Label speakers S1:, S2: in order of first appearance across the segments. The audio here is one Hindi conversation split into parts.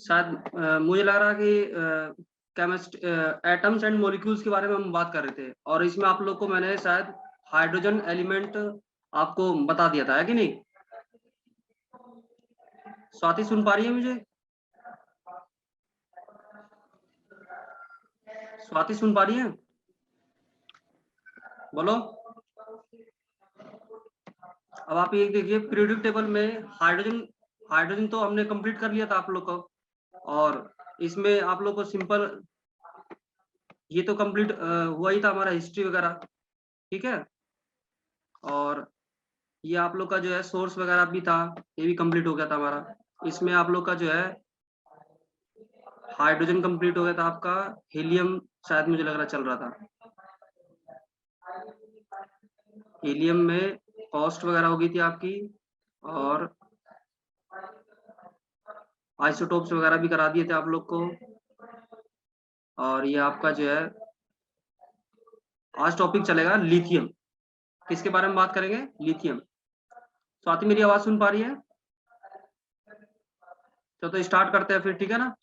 S1: शायद मुझे लग रहा है कि केमिस्ट एटम्स एंड मॉलिक्यूल्स के बारे में हम बात कर रहे थे, और इसमें आप लोग को मैंने शायद हाइड्रोजन एलिमेंट आपको बता दिया था, है कि नहीं? स्वाति सुन पा रही है मुझे? स्वाति सुन पा रही है? बोलो। अब आप ये देखिए, पीरियोडिक टेबल में हाइड्रोजन तो हमने कंप्लीट कर लिया था आप लोग को, और इसमें आप लोग को सिंपल ये तो कंप्लीट हुआ ही था हमारा हिस्ट्री वगैरह, ठीक है। और ये आप लोग का जो है सोर्स वगैरह भी था, ये भी कंप्लीट हो गया था हमारा। इसमें आप लोग का जो है हाइड्रोजन कंप्लीट हो गया था आपका, हीलियम शायद मुझे लग रहा चल रहा था। हीलियम में कॉस्ट वगैरह हो गई थी आपकी, और आइसोटोप्स वगैरह भी करा दिए थे आप लोग को। और ये आपका जो है आज टॉपिक चलेगा लिथियम। किसके बारे में बात करेंगे? लिथियम। स्वाति मेरी आवाज सुन पा रही है? तो स्टार्ट करते हैं फिर, ठीक है ना?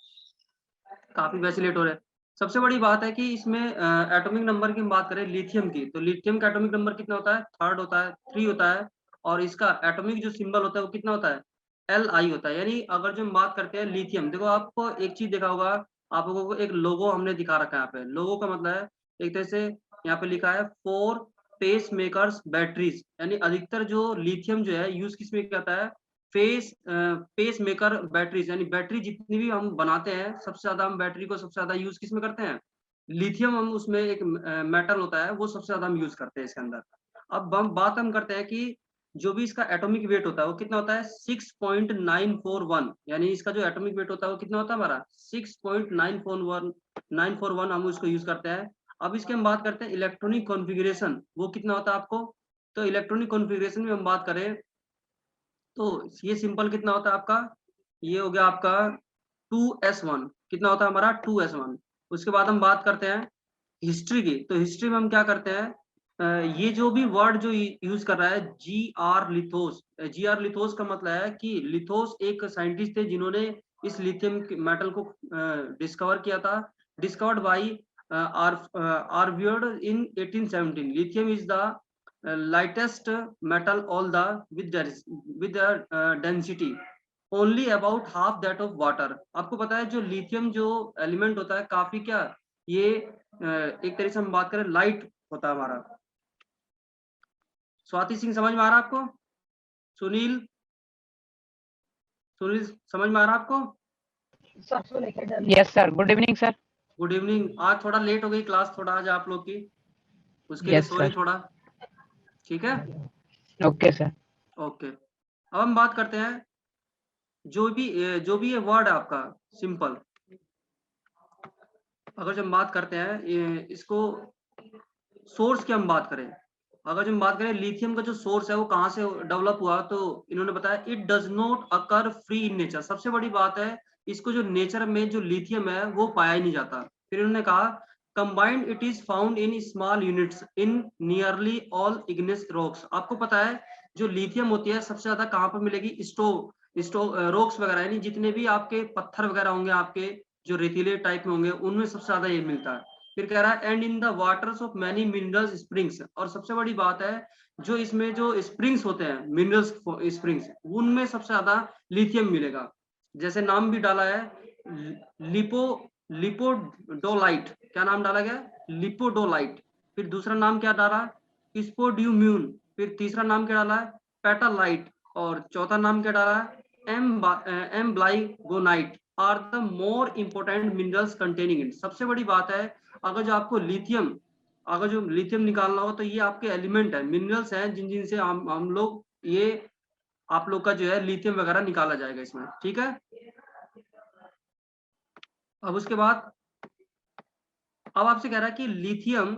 S1: काफी वैसे लेट हो रहे हैं। सबसे बड़ी बात है कि इसमें एटॉमिक नंबर की हम बात करें लिथियम की, तो लिथियम का एटॉमिक नंबर कितना होता है? 3 होता है, 3 होता है। और इसका एटॉमिक जो सिंबल होता है वो कितना होता है? Li होता है। यानी अगर जो हम बात करते हैं लिथियम, देखो आपको एक चीज देखा होगा, आप लोगों को एक लोगो हमने दिखा रखा है यहाँ पे। लोगो का मतलब है एक तरह से यहाँ पे लिखा है 4 पेस मेकर्स बैटरीज, यानी अधिकतर जो लिथियम जो है यूज किसमें करता है? पेस मेकर बैटरीज, यानी बैटरी जितनी भी हम बनाते हैं सबसे ज्यादा हम बैटरी को सबसे ज्यादा यूज किसमें करते हैं? लिथियम, हम उसमें एक मेटल होता है वो सबसे ज्यादा हम यूज करते हैं इसके अंदर। अब हम करते हैं कि जो भी इसका एटॉमिक वेट होता है वो कितना होता है? 6.941, यानी इसका जो एटॉमिक वेट होता है वो कितना होता है हमारा? 6.941 हम उसको यूज करते हैं। अब इसके हम बात करते हैं इलेक्ट्रॉनिक कॉन्फ़िगरेशन, वो कितना होता है आपको? तो इलेक्ट्रॉनिक कॉन्फ़िगरेशन में हम बात करें तो ये सिंपल कितना होता है आपका? ये हो गया आपका 2s1। कितना होता है हमारा? 2s1। उसके बाद हम बात करते हैं हिस्ट्री की, तो हिस्ट्री में हम क्या करते हैं? ये जो भी वर्ड जो यूज कर रहा है जी आर लिथोस, जी आर लिथोस का मतलब है कि लिथोस एक साइंटिस्ट थे जिन्होंने इस लिथियम मेटल को डिस्कवर किया था। डिस्कवर्ड बाई आर्वियड in 1817। Lithium is the lightest metal all the with the density only about half that of water। आपको पता है जो लिथियम जो एलिमेंट होता है काफी क्या ये एक तरीके से हम बात करें लाइट होता है हमारा। स्वाति सिंह समझ में आ रहा है आपको? सुनील सुनील समझ में आ रहा है आपको?
S2: Yes sir, good evening sir.
S1: Good evening. आज थोड़ा लेट हो गई क्लास, थोड़ा आज आप लोग की, उसके लिए सॉरी थोड़ा, ठीक है?
S2: Okay sir.
S1: ओके, अब हम बात करते हैं जो भी ये वर्ड है आपका सिंपल। अगर जब हम बात करते हैं इसको सोर्स की हम बात करें, अगर जो हम बात करें लिथियम का जो सोर्स है वो कहाँ से डेवलप हुआ, तो इन्होंने बताया it does not occur free in nature. सबसे बड़ी बात है इसको जो नेचर में जो लिथियम है वो पाया ही नहीं जाता। फिर इन्होंने कहा combined it is found in small units in nearly all igneous rocks. आपको पता है जो लिथियम होती है सबसे ज्यादा कहाँ पर मिलेगी? रॉक्स वगैरह, यानी जितने भी आपके पत्थर वगैरह होंगे आपके जो रेतीले टाइप में होंगे उनमें सबसे ज्यादा ये मिलता है। फिर कह रहा है and in the waters of many minerals springs. और सबसे बड़ी बात है जो इसमें जो स्प्रिंग्स होते हैं मिनरल्स स्प्रिंग्स, उनमें सबसे ज्यादा लिथियम मिलेगा। जैसे नाम भी डाला है लिपो लिपोडोलाइट। क्या नाम डाला गया? लिपोडोलाइट। फिर दूसरा नाम क्या डाला? स्पोड्यूम्यून। फिर तीसरा नाम क्या डाला है? पेटालाइट। और चौथा नाम क्या डाला है? Amblygonite are the more important minerals containing it. सबसे बड़ी बात है अगर जो आपको लिथियम अगर जो लिथियम निकालना हो तो ये आपके एलिमेंट है, मिनरल्स हैं जिनसे हम लोग ये आप लोग का जो है लिथियम वगैरह निकाला जाएगा इसमें, ठीक है? अब उसके बाद अब आपसे कह रहा है कि lithium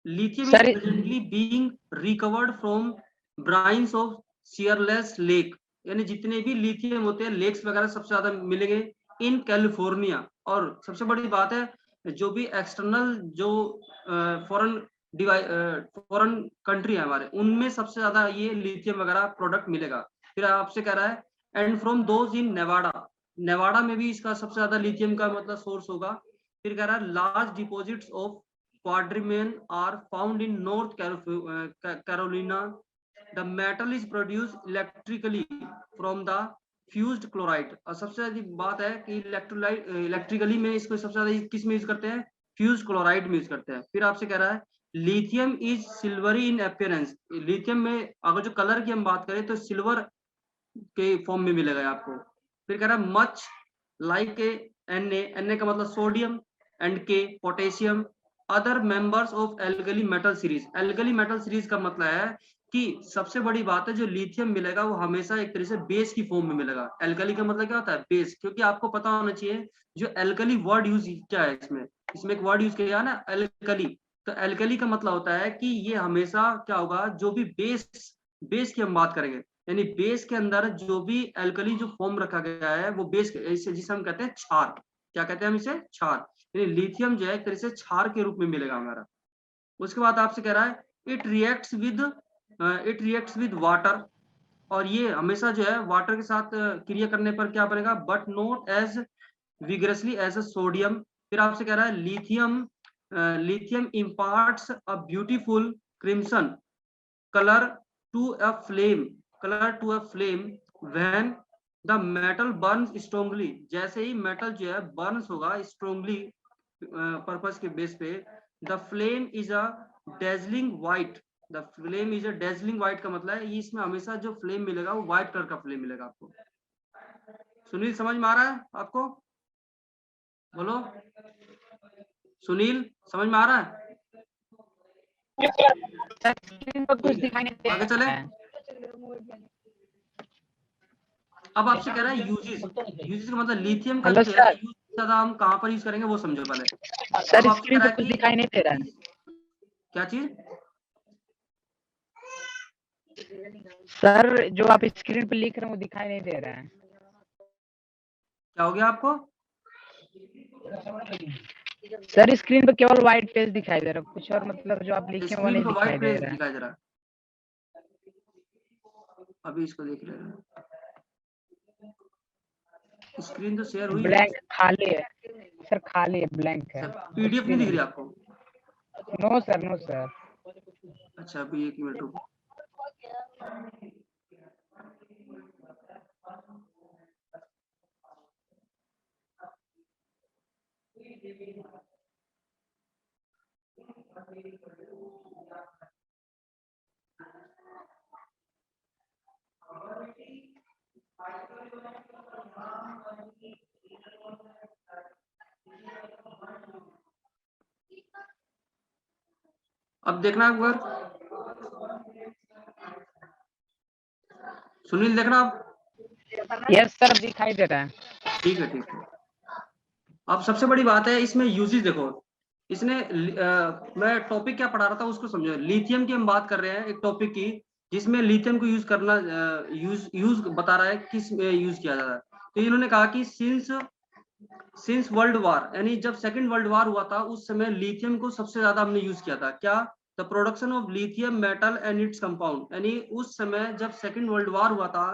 S1: is presently being recovered from brines of Searles lake. यानी जितने भी लिथियम होते हैं लेक्स वगैरह सबसे ज्यादा मिलेंगे इन कैलिफोर्निया। और सबसे बड़ी बात है जो भी एक्सटर्नल जो फॉरेन कंट्री है हमारे उनमें सबसे ज्यादा ये लिथियम वगैरह प्रोडक्ट मिलेगा। फिर आपसे कह रहा है and from those in Nevada. Nevada में भी इसका सबसे ज्यादा लिथियम का मतलब सोर्स होगा। फिर कह रहा है large deposits of quadrimene are found in North Carolina. The metal is produce electrically from the fused chloride. और सबसे ज्यादा बात है कि इलेक्ट्रिकली में इसको सबसे ज्यादा किस में यूज करते हैं, फ्यूज क्लोराइड में यूज करते हैं। फिर आपसे कह रहा है lithium is silvery in appearance. Lithium में अगर जो कलर की हम बात करें तो सिल्वर के फॉर्म में मिलेगा आपको। फिर कह रहा है मच लाइक Na का मतलब सोडियम, एंड के potassium, other members of alkali metal series. Alkali metal series का मतलब है कि सबसे बड़ी बात है जो लिथियम मिलेगा वो हमेशा एक तरह से बेस की फॉर्म में मिलेगा। एल्कली का मतलब क्या होता है, बेस। क्योंकि आपको पता होना चाहिए जो एल्कली वर्ड यूज क्या है, इसमें एक वर्ड यूज किया है ना, एल्कली। तो एल्कली का मतलब होता है कि ये हमेशा क्या होगा, जो भी बेस की हम बात करेंगे, यानी बेस के अंदर जो भी एल्कली जो फॉर्म रखा गया है वो बेस, जिसे हम कहते हैं क्षार। क्या कहते हैं हम इसे, क्षार। यानी लिथियम जो है एक तरह से क्षार के रूप में मिलेगा हमारा। उसके बाद आपसे कह रहा है इट रिएक्ट्स विद वाटर। और ये हमेशा जो है वाटर के साथ क्रिया करने पर क्या बनेगा, but not as vigorously as a sodium. फिर आपसे कह रहा है lithium imparts a beautiful crimson colour to a flame when the metal burns strongly. जैसे ही मेटल जो है बर्न्स होगा स्ट्रांगली पर्पस के बेस पे, the flame is a dazzling white. The flame is a dazzling white का मतलब है इसमें हमेशा जो फ्लेम मिलेगा वो व्हाइट कलर का फ्लेम मिलेगा आपको। सुनील समझ में आ रहा है आपको, बोलो सुनील, समझ में आ रहा है?
S2: सर स्क्रीन पर कुछ दिखाई नहीं दे
S1: आगे चले।
S2: रहा है।
S1: अब आपसे कह रहा है यूजेस का मतलब लिथियम का
S2: हेलो
S1: जो है
S2: सर।
S1: यूज ज्यादा हम कहाँ पर यूज करेंगे वो समझो पहले।
S2: सर
S1: अब आपसे कह
S2: स्क्रीन
S1: रहा
S2: पर
S1: है
S2: कुछ
S1: कि
S2: दिखाई नहीं दे रहा है।
S1: क्या चीज,
S2: सर जो आप स्क्रीन पे लिख रहे हैं वो दिखाई नहीं दे रहा है।
S1: क्या हो गया आपको?
S2: सर स्क्रीन पे केवल व्हाइट पेज दिखाई दे रहा है, कुछ और मतलब जो आप लिखे हैं वो
S1: स्क्रीन
S2: नहीं
S1: पर
S2: दिखाई
S1: व्हाइट
S2: दे
S1: पेज
S2: रहा है।
S1: दिखाई दे रहा है। अभी इसको देख रहे हैं, स्क्रीन तो शेयर हुई है।
S2: ब्लैंक खाली है सर, खाली है, ब्लैंक है।
S1: पीडीएफ नहीं दिख रही आपको?
S2: No sir, no sir.
S1: अच्छा अभी एक मिनट रुको। अब देखना एक बार, सुनील देखना आप।
S2: यस सर, दिखाई दे रहा है।
S1: ठीक है ठीक है। अब सबसे बड़ी बात है इसमें यूजेस देखो। इसने मैं टॉपिक क्या पढ़ा रहा था उसको समझो। लिथियम की हम बात कर रहे हैं एक टॉपिक की, जिसमें लिथियम को यूज करना यूज बता रहा है किस में यूज किया जा रहा है। तो इन्होंने कहा कि सिंस वर्ल्ड वार, यानी जब सेकंड वर्ल्ड वार हुआ था उस समय लिथियम को सबसे ज्यादा हमने यूज किया था। क्या, the production of lithium metal and its compound. यानी उस समय जब सेकंड वर्ल्ड वार हुआ था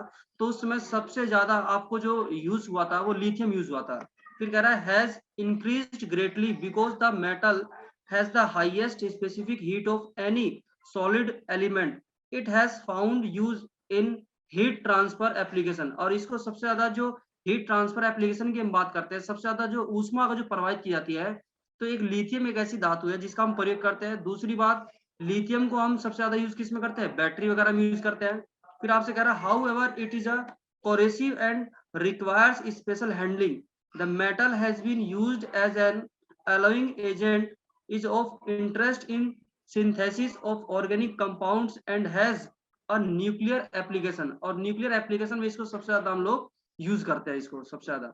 S1: तो उस समय सबसे ज्यादा आपको जो यूज हुआ था वो लिथियम यूज हुआ था। फिर कह रहा है has increased greatly because the metal has the highest specific heat of any solid element. It has found use in heat transfer application. और इसको सबसे ज्यादा जो हीट ट्रांसफर एप्लीकेशन की हम बात करते हैं, सबसे ज्यादा जो ऊष्मा का जो प्रवाहित की जाती है, तो एक लिथियम एक ऐसी धातु है जिसका हम प्रयोग करते हैं। दूसरी बात, लिथियम को हम सबसे ज्यादा यूज किस में करते हैं, बैटरी वगैरह में यूज करते हैं। फिर आपसे कह रहा है however it is a corrosive and requires special handling. The metal has been used as an alloying agent, is of interest in synthesis of organic compounds and has a nuclear application. और न्यूक्लियर एप्लीकेशन में इसको सबसे ज्यादा हम लोग यूज करते हैं इसको सबसे ज्यादा।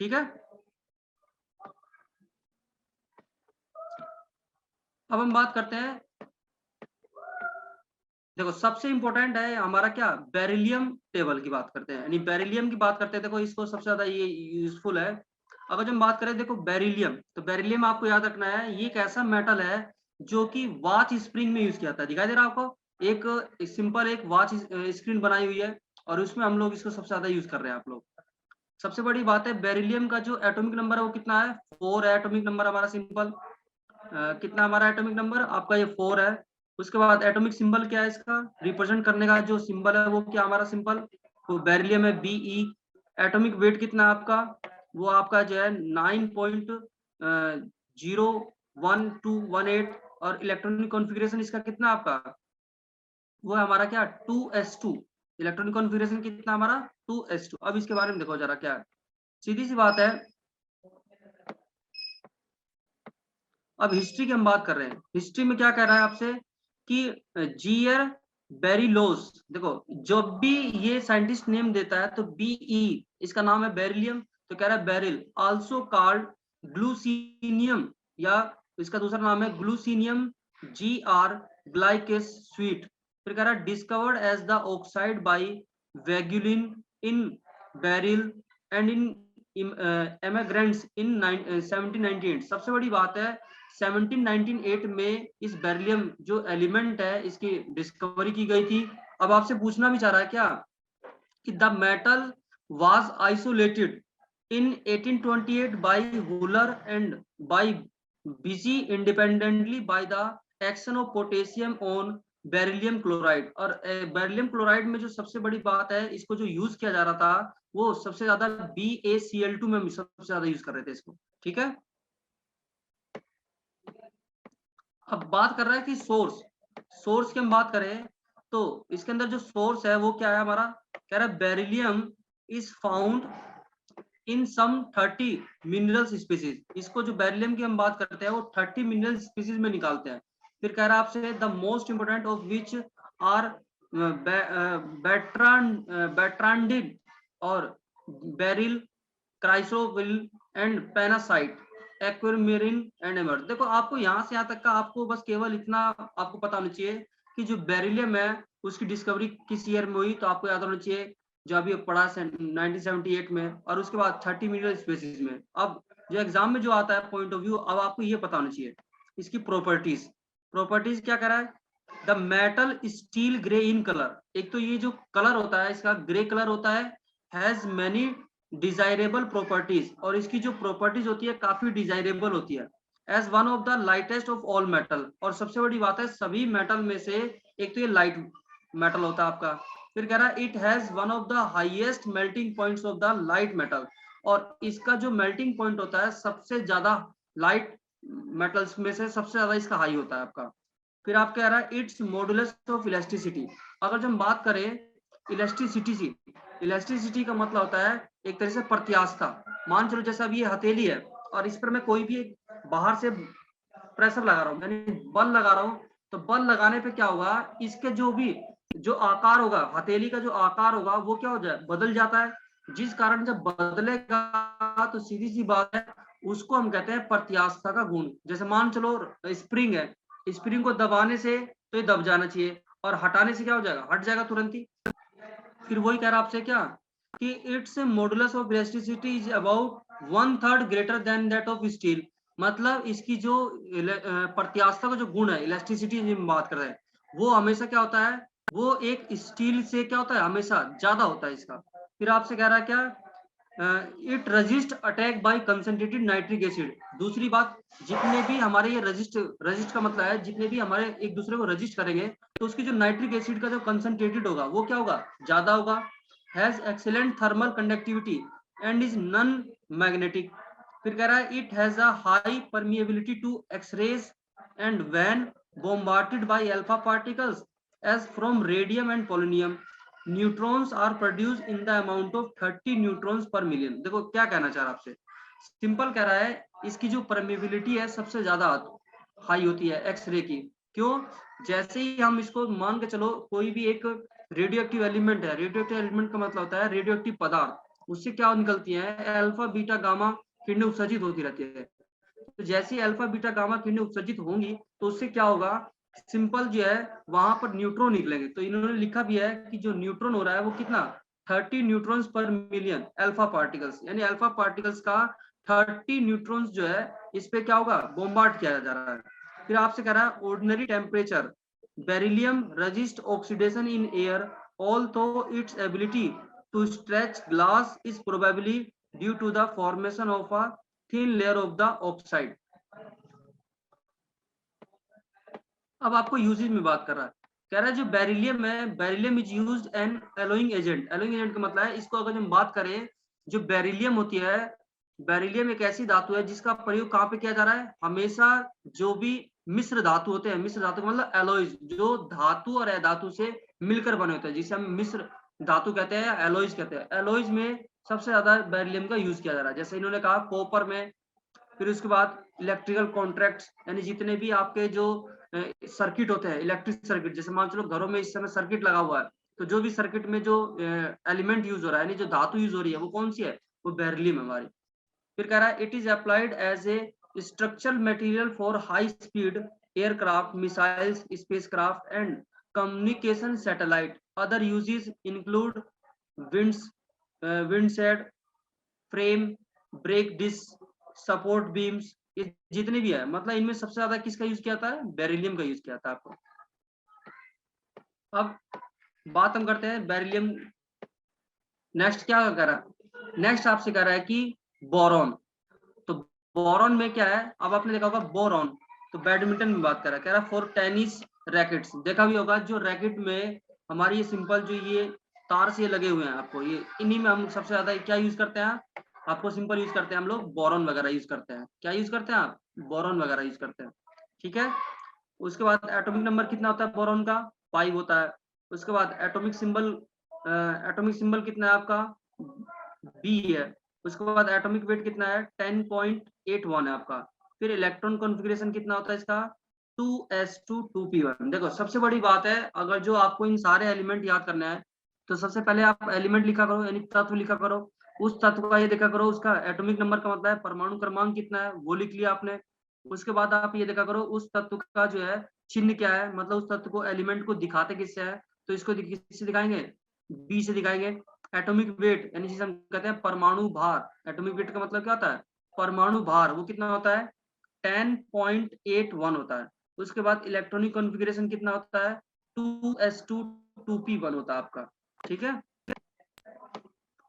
S1: ठीक है, अब हम बात करते हैं, देखो सबसे इंपॉर्टेंट है हमारा क्या, बेरिलियम टेबल की बात करते हैं। यानी बेरिलियम की बात करते हैं, देखो इसको सबसे ज्यादा ये यूजफुल है। अगर जब हम बात करें देखो बेरिलियम, तो बेरिलियम आपको याद रखना है ये एक ऐसा मेटल है जो कि वॉच स्प्रिंग में यूज किया जाता है। दिखाई दे रहा है आपको, एक सिंपल एक वॉच स्क्रीन बनाई हुई है और उसमें हम लोग इसको सबसे ज्यादा यूज कर रहे हैं आप लोग। सबसे बड़ी बात है बेरिलियम का जो एटॉमिक नंबर है वो कितना है, 4 है एटॉमिक नंबर हमारा सिंपल। कितना हमारा एटॉमिक नंबर आपका, ये 4 है। उसके बाद एटॉमिक सिंबल क्या है इसका, रिप्रेजेंट करने का जो सिंबल है वो क्या हमारा सिंबल, तो बेरिलियम है Be। एटॉमिक वेट कितना है आपका, वो आपका जो है 9.01218। और इलेक्ट्रॉनिक कॉन्फ़िगरेशन इसका कितना आपका, वो है हमारा क्या 2s2। इलेक्ट्रॉनिक कॉन्फ़िगरेशन कितना हमारा 2s2। अब इसके बारे में देखो जरा क्या है, सीधी सी बात है। अब हिस्ट्री की हम बात कर रहे हैं, हिस्ट्री में क्या कह रहा है आपसे कि जीयर बेरिलोस, देखो जब भी ये साइंटिस्ट नेम देता है तो Be, इसका नाम है बेरिलियम, तो कह रहा है बेरिल, आल्सो कॉल्ड ग्लूसीनियम, या इसका दूसरा नाम है ग्लूसीनियम Gr ग्लाइकेस स्वीट। फिर कह रहा है discovered as the oxide by Vauquelin in beryl and in emigrants in 1798। सबसे बड़ी बात है 1798 में इस बेरिलियम जो एलिमेंट है इसकी डिस्कवरी की गई थी। अब आपसे पूछना भी चाह रहा है क्या कि the metal was isolated in 1828 by Wohler and by Bussy independently by the action of potassium on beryllium chloride. और बेरिलियम क्लोराइड में जो सबसे बड़ी बात है, इसको जो यूज किया जा रहा था वो सबसे ज्यादा BaCl2 में सबसे ज्यादा यूज कर रहे थे इसको, ठीक है। अब बात कर रहा है कि सोर्स की हम बात करें तो इसके अंदर जो सोर्स है वो क्या है हमारा, कह रहा है beryllium is found in some 30 minerals species. इसको जो बेरिलियम की हम बात करते हैं वो 30 मिनरल स्पीसीज में निकालते हैं। फिर कह रहा है आपसे the most important of which are bertrandite और beryl, chrysoberyl and phenakite, aquamarine and emerald. देखो आपको यहाँ से यहाँ तक का आपको बस केवल इतना आपको पता होना चाहिए कि जो बेरिलियम है उसकी डिस्कवरी किस ईयर में हुई, तो आपको याद होना चाहिए जो अभी पढ़ा 1978 में, और उसके बाद 30 मिनरल स्पीसीज में। अब जो एग्जाम में जो आता है पॉइंट ऑफ व्यू, अब आपको ये पता होना चाहिए इसकी प्रॉपर्टीज। प्रॉपर्टीज क्या कह रहा है, the metal steel grey in colour. एक तो ये जो कलर होता है इसका ग्रे कलर होता है, हैज मेनी डिजायरेबल प्रॉपर्टीज, और इसकी जो प्रॉपर्टीज होती है काफी डिजायरेबल होती है। As one of the lightest of all metal, और सबसे बड़ी बात है सभी मेटल में से एक तो ये लाइट मेटल होता है आपका। फिर कह रहा है it has one of the highest melting points of the light metal, और इसका जो मेल्टिंग पॉइंट होता है सबसे ज्यादा लाइट मेटल्स में से सबसे ज्यादा इसका हाई होता है आपका। फिर आप कह रहा है इट्स मॉडुलस ऑफ इलास्टिसिटी। अगर जो हम बात करें इलास्टिसिटी का मतलब होता है एक तरह से प्रत्यास्थता। मान चलो जैसे अब ये हथेली है और इस पर मैं कोई भी बाहर से प्रेशर लगा रहा हूँ, यानी बल लगा रहा हूँ, तो बल लगाने पे क्या होगा, इसके जो आकार होगा, हथेली का जो आकार होगा वो क्या हो जाए, बदल जाता है। जिस कारण जब बदलेगा तो सीधी सी बात है उसको हम कहते हैं प्रत्यास्थता का गुण। जैसे मान चलो स्प्रिंग है, स्प्रिंग को दबाने से तो ये दब जाना चाहिए, और हटाने से क्या हो जाएगा, हट जाएगा तुरंत ही। फिर वही कह रहा आपसे क्या कि it's modulus of elasticity is about 1/3 greater than that of steel. मतलब इसकी जो प्रत्यास्थता का जो गुण है, इलास्टिसिटी की बात कर रहे हैं, वो हमेशा क्या होता है, वो एक स्टील से क्या होता है हमेशा ज्यादा होता है इसका। फिर आपसे कह रहा है क्या, it resist attack by concentrated nitric acid. दूसरी बात, जितने भी हमारे ये रजिस्ट का मतलब है जितने भी हमारे एक दूसरे को रजिस्ट करेंगे तो उसकी जो नाइट्रिक एसिड का जो कंसंट्रेटेड होगा वो क्या होगा, ज्यादा होगा। Has excellent thermal conductivity and is non magnetic. फिर कह रहा है it has a high permeability to x-rays and when bombarded by alpha particles as from radium and polonium, neutrons are produce in the amount of 30 neutrons per million. देखो क्या कहना चाह रहा आपसे, सिंपल कह रहा है इसकी जो परमिबिलिटी है सबसे ज्यादा हाई होती है एक्सरे की। क्यों, जैसे ही हम इसको मान के चलो कोई भी एक रेडियो एक्टिव एलिमेंट है, रेडियो एक्टिव एलिमेंट का मतलब होता है रेडियो एक्टिव पदार्थ, उससे क्या निकलती है, अल्फा बीटा गामा किरणें उत्सर्जित होती रहती है। तो जैसे ही अल्फा बीटा गामा किरणें उत्सर्जित होंगी तो उससे क्या होगा, सिंपल जो है वहां पर न्यूट्रॉन निकलेंगे। तो इन्होंने लिखा भी है कि जो न्यूट्रॉन हो रहा है वो कितना 30 neutrons per million alpha particles, यानी अल्फा पार्टिकल्स का 30 न्यूट्रॉन्स जो है इस पे क्या होगा, बोम्बार्ड किया जा रहा है। फिर आपसे कह रहा है ordinary temperature beryllium resist oxidation in air although its ability to stretch glass is probably due to the formation of a thin layer of the oxide. अब आपको यूजेज में बात कर रहा है, कह रहा है जो बेरिलियम है, beryllium is used N allowing agent. Allowing agent का मतलब है, इसको अगर हम बात करें, जो बेरिलियम होती है, बेरिलियम एक ऐसी धातु है जिसका प्रयोग कहाँ पे किया जा रहा है, हमेशा जो भी मिश्र धातु होते हैं, मिश्र धातु का मतलब एलॉयज, जो धातु और अधातु से मिलकर बने होते हैं, जिसे हम मिश्र धातु कहते हैं या एलॉयज कहते हैं। एलॉयज में सबसे ज्यादा बेरिलियम का यूज किया जा रहा है, जैसे इन्होंने कहा कॉपर में। फिर उसके बाद इलेक्ट्रिकल कॉन्ट्रैक्ट्स, यानी जितने भी आपके जो सर्किट होते हैं, इलेक्ट्रिक सर्किट, जैसे मान चलो घरों में इस समय सर्किट लगा हुआ है, तो जो भी सर्किट में जो एलिमेंट यूज हो रहा है, यानी जो धातु यूज हो रही है, वो कौन सी है, वो बेरिलियम है हमारी। फिर कह रहा है it is applied as a structural material for high speed aircraft, missiles, spacecraft and communication satellite. Other uses include winds, windshield, frame, brake disc, support beams, ये जितने भी है, मतलब इनमें सबसे ज्यादा किसका यूज किया था, बेरिलियम का यूज किया था आपको। अब बात हम करते हैं बेरिलियम, नेक्स्ट क्या कर रहा है, नेक्स्ट आपसे कह रहा है कि बोरॉन। तो बोरॉन में क्या है, अब आपने देखा होगा बोरॉन, तो बैडमिंटन में बात कर रहा है, कह रहा है फॉर टेनिस रैकेट्स, देखा भी होगा जो रैकेट में हमारी ये सिंपल जो ये तार से लगे हुए हैं आपको, ये इन्हीं में हम सबसे ज्यादा क्या यूज करते हैं, आपको सिंपल यूज करते हैं हम लोग, बोरॉन वगैरह यूज करते हैं। क्या यूज करते हैं आप, बोरॉन वगैरह यूज करते हैं, ठीक है। उसके बाद एटॉमिक नंबर कितना होता है बोरॉन का, 5 होता है। उसके बाद एटॉमिक सिंबल कितना है आपका, बी है। उसके बाद एटॉमिक वेट कितना है, 10.81 है आपका। फिर इलेक्ट्रॉन कॉन्फ़िगरेशन कितना होता है इसका, 2s2 2p1। देखो सबसे बड़ी बात है, अगर जो आपको इन सारे एलिमेंट याद करना है, तो सबसे पहले आप एलिमेंट लिखा करो, यानी तत्व लिखा करो, उस तत्व का ये देखा करो, उसका एटॉमिक नंबर का मतलब है परमाणु क्रमांक कितना है, वो लिख लिया आपने। उसके बाद आप ये देखा करो उस तत्व का जो है चिन्ह क्या है, मतलब उस तत्व को, एलिमेंट को दिखाते किससे है, तो इसको किससे दिखाएंगे, बी से दिखाएंगे। एटॉमिक वेट, यानी जिसे हम कहते हैं परमाणु भार, एटॉमिक वेट का मतलब क्या होता है, परमाणु भार, वो कितना होता है, 10.81 होता है। उसके बाद इलेक्ट्रॉनिक कॉन्फ़िगरेशन कितना होता है, 2s2 2p1 होता है आपका, ठीक है।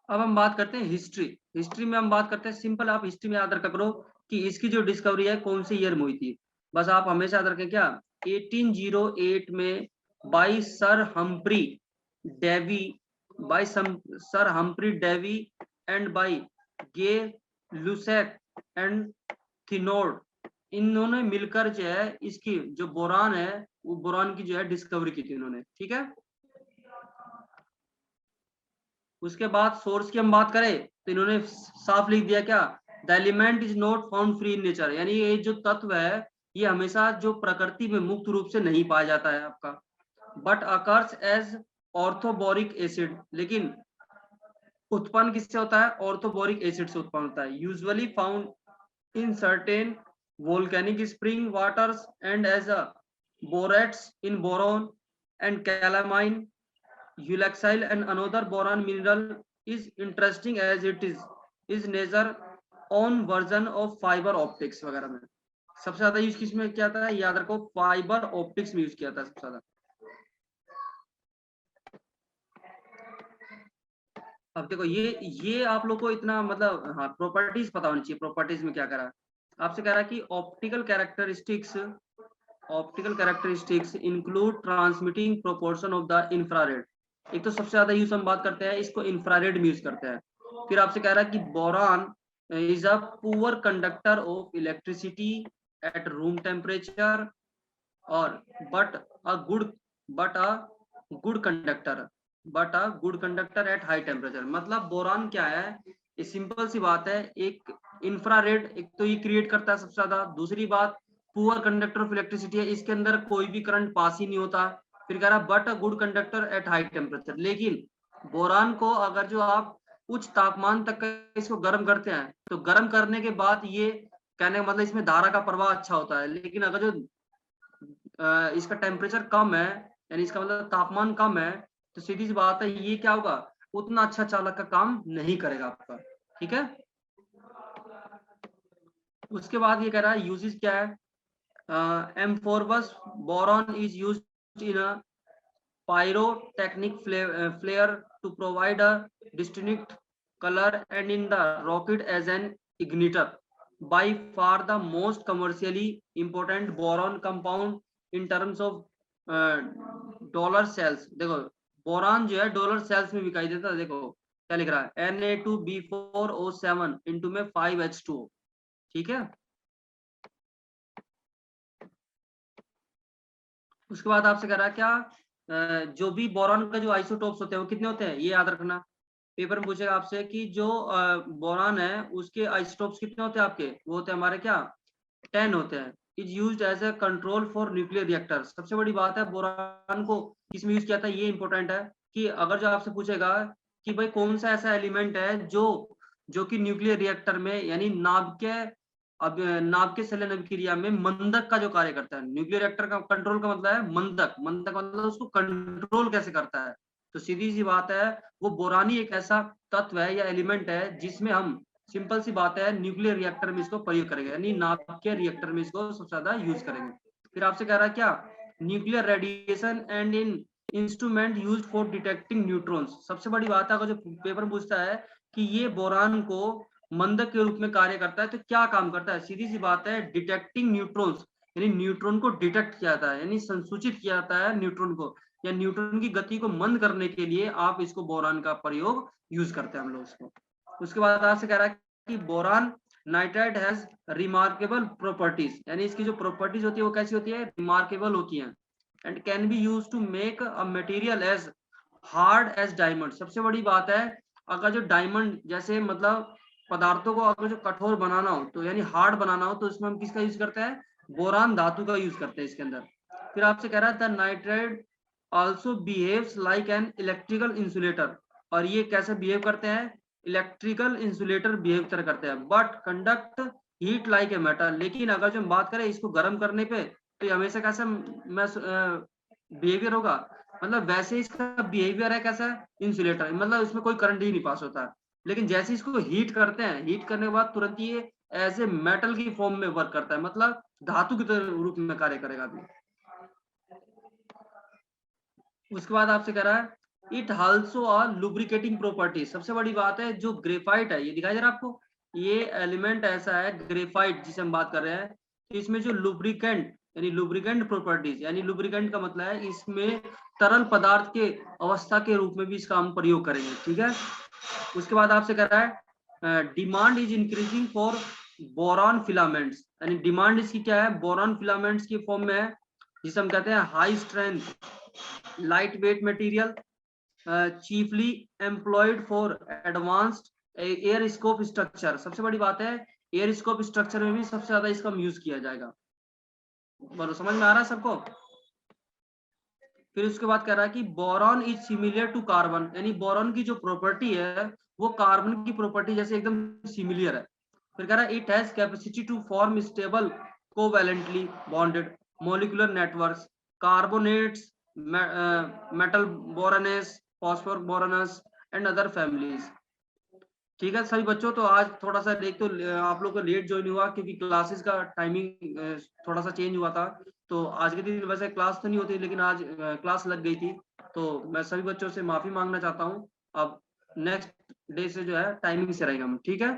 S1: अब हम बात करते हैं हिस्ट्री। हिस्ट्री में हम बात करते हैं, सिंपल आप हिस्ट्री में याद रखा करो कि इसकी जो डिस्कवरी है कौन से ईयर में हुई थी, बस आप हमेशा याद रखें क्या, 1808 में by sir Humphry Davy, by sir Humphry Davy and by Gay Lussac and Thenard, इन्होंने मिलकर जो है इसकी जो बोरान है, वो बोरान की जो है डिस्कवरी की थी उन्होंने, ठीक है। उसके बाद सोर्स की हम बात करें, तो इन्होंने साफ लिख दिया क्या, the element is not found free in nature, यानी ये जो तत्व है ये हमेशा जो प्रकृति में मुक्त रूप से नहीं पाया जाता है आपका, but occurs as orthoboric acid, लेकिन उत्पन्न किससे होता है, ऑर्थोबोरिक एसिड से उत्पन्न होता है, usually found in certain volcanic spring waters and as a borates in boron and calamine, ulexile and another boron mineral is interesting as it is nature own version of fiber optics वगैरह में। सबसे ज्यादा यूज किसमें किया था, याद रखो फाइबर ऑप्टिक्स में यूज किया था सबसे ज्यादा। अब देखो ये आप लोग को इतना मतलब, हाँ प्रॉपर्टीज पता होनी चाहिए, प्रॉपर्टीज में क्या करा, आपसे कह रहा है कि optical characteristics include transmitting proportion of the infrared. एक तो सबसे ज्यादा यूज हम बात करते हैं इसको इंफ्रारेड में यूज करते हैं। फिर आपसे कह रहा है कि boron is a poor conductor of electricity at room temperature, और but a good conductor at high temperature. मतलब बोरान क्या है, ये सिंपल सी बात है, एक इंफ्रारेड एक तो ये क्रिएट करता है सबसे ज्यादा, दूसरी बात पुअर कंडक्टर ऑफ इलेक्ट्रिसिटी है, इसके अंदर कोई भी करंट पास ही नहीं होता। फिर कह रहा है but a good conductor at high temperature, लेकिन बोरान को अगर जो आप उच्च तापमान तक इसको गर्म करते हैं, तो गर्म करने के बाद ये कहने का मतलब इसमें धारा का प्रवाह अच्छा होता है, लेकिन अगर जो इसका टेम्परेचर कम है, यानी इसका मतलब तापमान कम है, तो सीधी सी बात है ये क्या होगा, उतना अच्छा चालक का काम नहीं करेगा आपका, ठीक है। उसके बाद ये कह रहा है यूजेस क्या है, amorphous boron is used in a pyrotechnic flare to provide a distinct color and in the rocket as an igniter. By far the most commercially important boron compound in terms of dollar sales. देखो बोरान जो है डॉलर सेल्स में दिखाई देता है। देखो क्या लिख रहा है, Na2B4O7 इंटू में 5H2O। ठीक है, उसके बाद आपसे कह रहा है क्या, जो भी बोरान का जो आइसोटोप्स होते हैं वो कितने होते हैं, ये याद रखना। पेपर में पूछेगा आपसे कि जो बोरान है उसके आइसोटोप्स कितने होते हैं आपके, वो होते हैं हमारे क्या 10 होते हैं। Is used as a control for nuclear reactor. सबसे बड़ी बात है बोरान को किसमें यूज किया था, ये इंपॉर्टेंट है कि अगर जो आपसे पूछेगा कि भाई कौन सा ऐसा एलिमेंट है जो कि न्यूक्लियर रिएक्टर में यानी नाभिक के संलयन अभिक्रिया में मंदक का जो कार्य करता है। न्यूक्लियर रिएक्टर का कंट्रोल का मतलब है मंदक, मंदक मतलब उसको कंट्रोल कैसे करता है। तो सीधी सी बात है वो बोरानी एक ऐसा तत्व है या एलिमेंट है जिसमें हम, सिंपल सी बात है, न्यूक्लियर रिएक्टर में इसको प्रयोग करेंगे, यानी नाभिकीय रिएक्टर में इसको सबसे ज्यादा यूज करेंगे। फिर आपसे कह रहा है क्या, nuclear radiation and in instrument used for detecting neutrons. सबसे बड़ी बात है अगर जो पेपर में पूछता है कि ये बोरान को मंदक के रूप में कार्य करता है तो क्या काम करता है, सीधी सी बात है डिटेक्टिंग न्यूट्रॉन्स, यानी न्यूट्रॉन को डिटेक्ट किया जाता है, यानी संसूचित किया जाता है न्यूट्रॉन को, या न्यूट्रॉन की गति को मंद करने के लिए आप इसको बोरान का प्रयोग यूज करते हैं हम लोग इसको। उसके बाद आपसे कह रहा है कि boron nitride has remarkable properties, यानी इसकी जो प्रॉपर्टीज होती है वो कैसी होती है, रिमार्केबल होती हैं, and can be use to make a material as hard as diamond. सबसे बड़ी बात है अगर जो डायमंड जैसे मतलब पदार्थों को अगर जो कठोर बनाना हो तो यानी हार्ड बनाना हो तो इसमें हम किसका यूज करते हैं, बोरान धातु का यूज करते हैं इसके अंदर। फिर आपसे कह रहा है the nitride also behaves like an electrical insulator, और ये कैसे बिहेव करते हैं, इलेक्ट्रिकल इंसुलेटर बिहेव करते हैं, but conduct heat like a metal. लेकिन अगर जो हम बात करें इसको गर्म करने पे तो ये हमेशा कैसा बिहेवियर होगा, मतलब वैसे इसका बिहेवियर है कैसा, इंसुलेटर, मतलब इसमें कोई करंट ही नहीं पास होता। लेकिन जैसे इसको हीट करते हैं, हीट करने के बाद तुरंत ये एज ए मेटल की फॉर्म में वर्क करता है, मतलब धातु के रूप में कार्य करेगा अभी। उसके बाद आपसे कह रहा है it also a lubricating property. सबसे बड़ी बात है जो ग्रेफाइट है, ये दिखाई दे रहा है आपको, ये एलिमेंट ऐसा है ग्रेफाइट जिसे हम बात कर रहे हैं, तो इसमें जो लुब्रिकेंट यानी लुब्रिकेंट प्रॉपर्टीज, यानी लुब्रिकेंट का मतलब है इसमें तरल पदार्थ के अवस्था के रूप में भी इसका हम प्रयोग करेंगे। ठीक है, उसके बाद आपसे कह रहा है demand is increasing for boron filaments, यानी डिमांड इसकी क्या है, बोरॉन फिलामेंट्स की फॉर्म में है, जिसे हम कहते हैं high strength light weight material, chiefly employed for advanced air scope structure. सबसे बड़ी बात है एयर स्कोप स्ट्रक्चर में भी सबसे ज्यादा इसका यूज किया जाएगा। बोलो समझ में आ रहा है सबको। फिर उसके बाद कह रहा है कि boron is similar to carbon, यानी बोरॉन की जो प्रॉपर्टी है वो कार्बन की प्रॉपर्टी जैसे एकदम सिमिलर है। फिर कह रहा है it has capacity to form stable covalently bonded molecular networks, carbonates, metal boranes, phosphaboranes and other families. ठीक है सभी बच्चों, तो आज थोड़ा सा देख तो आप लोग को लेट ज्वाइन हुआ क्योंकि क्लासेस का टाइमिंग थोड़ा सा चेंज हुआ था। तो आज के दिन वैसे क्लास तो नहीं होती लेकिन आज क्लास लग गई थी, तो मैं सभी बच्चों से माफी मांगना चाहता हूँ। अब नेक्स्ट डे से जो है टाइमिंग से रहेगा हम, ठीक है।